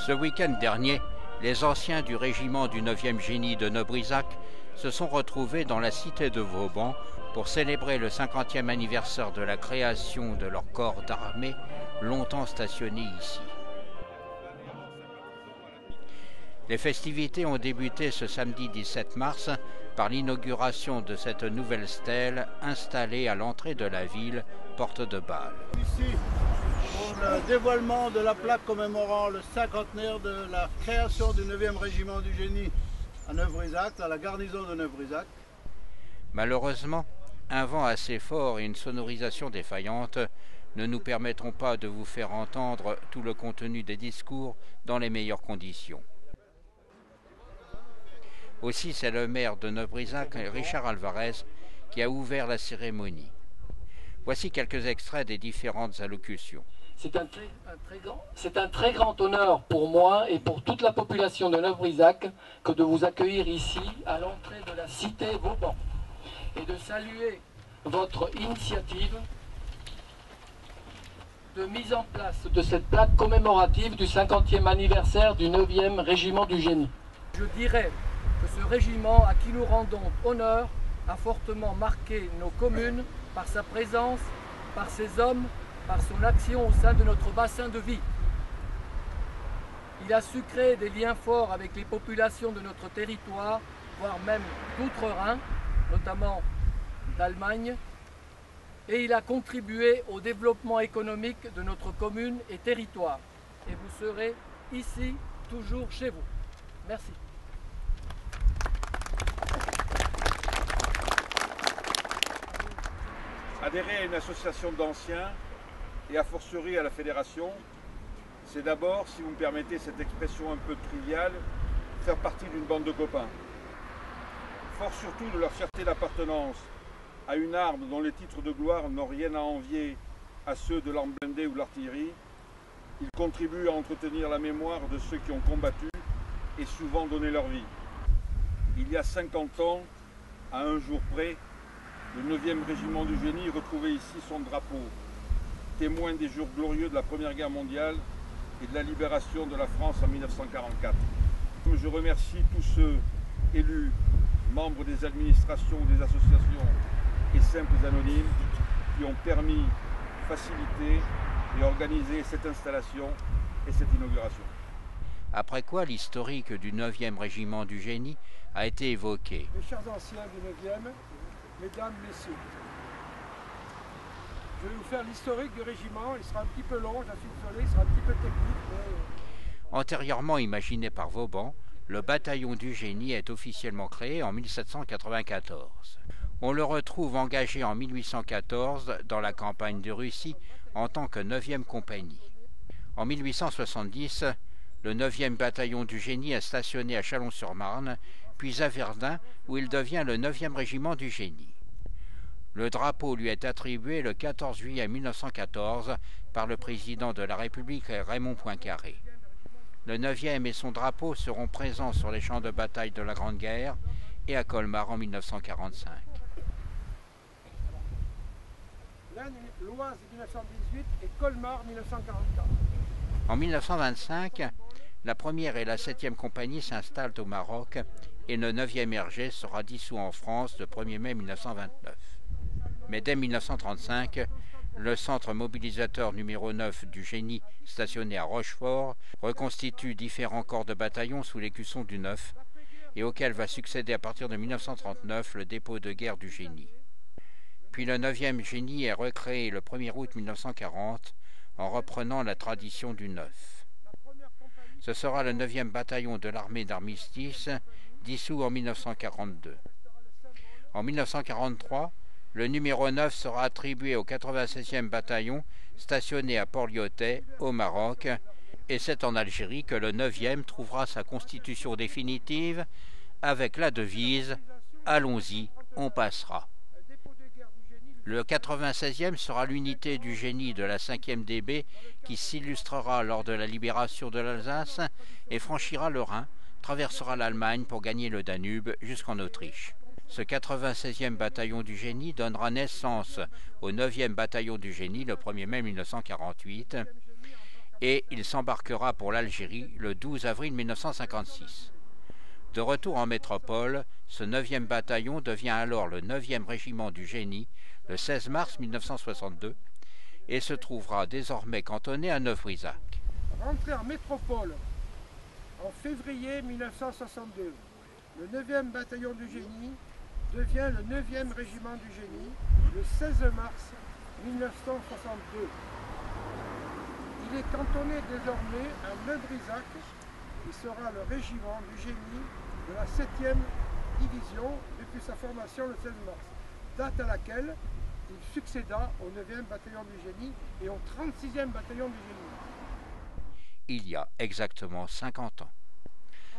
Ce week-end dernier, les anciens du régiment du 9e génie de Neubrisach se sont retrouvés dans la cité de Vauban pour célébrer le 50e anniversaire de la création de leur corps d'armée, longtemps stationné ici. Les festivités ont débuté ce samedi 17 mars par l'inauguration de cette nouvelle stèle installée à l'entrée de la ville, porte de Bâle. Ici, pour le dévoilement de la plaque commémorant le cinquantenaire de la création du 9e régiment du génie à Neubrisach, à la garnison de Neubrisach. Malheureusement, un vent assez fort et une sonorisation défaillante ne nous permettront pas de vous faire entendre tout le contenu des discours dans les meilleures conditions. Aussi, c'est le maire de Neubrisach, Richard Alvarez, qui a ouvert la cérémonie. Voici quelques extraits des différentes allocutions. C'est un très grand honneur pour moi et pour toute la population de Neubrisach que de vous accueillir ici, à l'entrée de la cité Vauban, et de saluer votre initiative de mise en place de cette plaque commémorative du 50e anniversaire du 9e régiment du génie. Je dirais que ce régiment à qui nous rendons honneur a fortement marqué nos communes par sa présence, par ses hommes, par son action au sein de notre bassin de vie. Il a su créer des liens forts avec les populations de notre territoire, voire même d'outre-Rhin, notamment d'Allemagne, et il a contribué au développement économique de notre commune et territoire. Et vous serez ici, toujours chez vous. Merci. Adhérer à une association d'anciens et a fortiori à la fédération, c'est d'abord, si vous me permettez cette expression un peu triviale, faire partie d'une bande de copains. Fort surtout de leur fierté d'appartenance à une arme dont les titres de gloire n'ont rien à envier à ceux de l'arme blindée ou de l'artillerie, ils contribuent à entretenir la mémoire de ceux qui ont combattu et souvent donné leur vie. Il y a 50 ans, à un jour près, le 9e régiment du génie retrouvait ici son drapeau, témoin des jours glorieux de la Première Guerre mondiale et de la libération de la France en 1944. Je remercie tous ceux élus, membres des administrations ou des associations et simples anonymes qui ont permis, facilité et organisé cette installation et cette inauguration. Après quoi, l'historique du 9e régiment du génie a été évoqué. Mes chers anciens du 9e, mesdames, messieurs, je vais vous faire l'historique du régiment. Il sera un petit peu long, j'en suis désolé, il sera un petit peu technique. Mais... Antérieurement imaginé par Vauban, le bataillon du génie est officiellement créé en 1794. On le retrouve engagé en 1814 dans la campagne de Russie en tant que 9e compagnie. En 1870, le 9e bataillon du génie est stationné à Chalon-sur-Marne, puis à Verdun, où il devient le 9e régiment du génie. Le drapeau lui est attribué le 14 juillet 1914 par le président de la République Raymond Poincaré. Le 9e et son drapeau seront présents sur les champs de bataille de la Grande Guerre et à Colmar en 1945. L'Oise 1918 et Colmar 1944. En 1925, la 1re et la 7e compagnie s'installent au Maroc et le 9e RG sera dissous en France le 1er mai 1929. Mais dès 1935, le centre mobilisateur numéro 9 du génie stationné à Rochefort reconstitue différents corps de bataillon sous l'écusson du 9 et auquel va succéder à partir de 1939 le dépôt de guerre du génie. Puis le 9e génie est recréé le 1er août 1940 en reprenant la tradition du 9. Ce sera le 9e bataillon de l'armée d'armistice, dissous en 1942. En 1943, le numéro 9 sera attribué au 96e bataillon stationné à Port-Lyautey, au Maroc, et c'est en Algérie que le 9e trouvera sa constitution définitive avec la devise « Allons-y, on passera ». Le 96e sera l'unité du génie de la 5e DB qui s'illustrera lors de la libération de l'Alsace et franchira le Rhin, traversera l'Allemagne pour gagner le Danube jusqu'en Autriche. Ce 96e bataillon du génie donnera naissance au 9e bataillon du génie le 1er mai 1948 et il s'embarquera pour l'Algérie le 12 avril 1956. De retour en métropole, ce 9e bataillon devient alors le 9e régiment du génie le 16 mars 1962 et se trouvera désormais cantonné à Neuvrisac. Rentré en métropole en février 1962, le 9e bataillon du génie devient le 9e régiment du génie le 16 mars 1962. Il est cantonné désormais à Neuvrisac et sera le régiment du génie de la 7e division depuis sa formation le 16 mars, date à laquelle il succéda au 9e bataillon du génie et au 36e bataillon du génie. Il y a exactement 50 ans.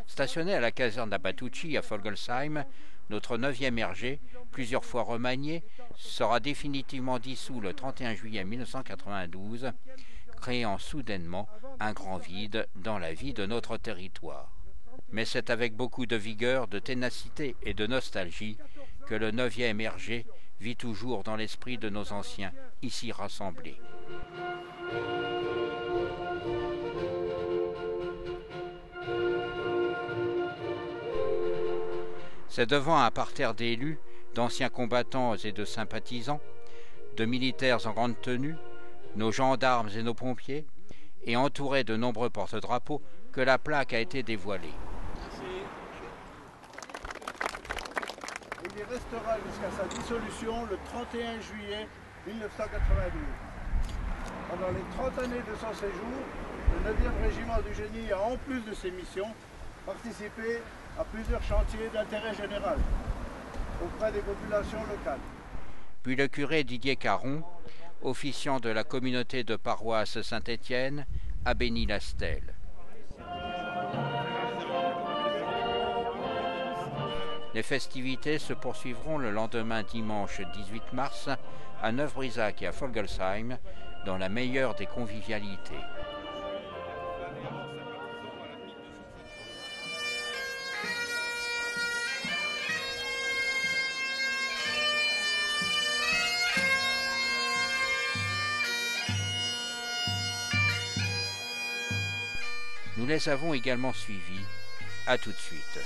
Stationné à la caserne d'Abatucci à Folgelsheim, notre 9e RG, plusieurs fois remanié, sera définitivement dissous le 31 juillet 1992, créant soudainement un grand vide dans la vie de notre territoire. Mais c'est avec beaucoup de vigueur, de ténacité et de nostalgie que le 9e RG vit toujours dans l'esprit de nos anciens ici rassemblés. C'est devant un parterre d'élus, d'anciens combattants et de sympathisants, de militaires en grande tenue, nos gendarmes et nos pompiers, et entourés de nombreux porte-drapeaux, que la plaque a été dévoilée. Il y restera jusqu'à sa dissolution le 31 juillet 1992. Pendant les 30 années de son séjour, le 9e régiment du génie a, en plus de ses missions, participé à plusieurs chantiers d'intérêt général auprès des populations locales. Puis le curé Didier Caron, officiant de la communauté de paroisse Saint-Étienne, a béni la stèle. Les festivités se poursuivront le lendemain dimanche 18 mars à Neuvrisac et à Folgelsheim dans la meilleure des convivialités. Nous les avons également suivis. À tout de suite.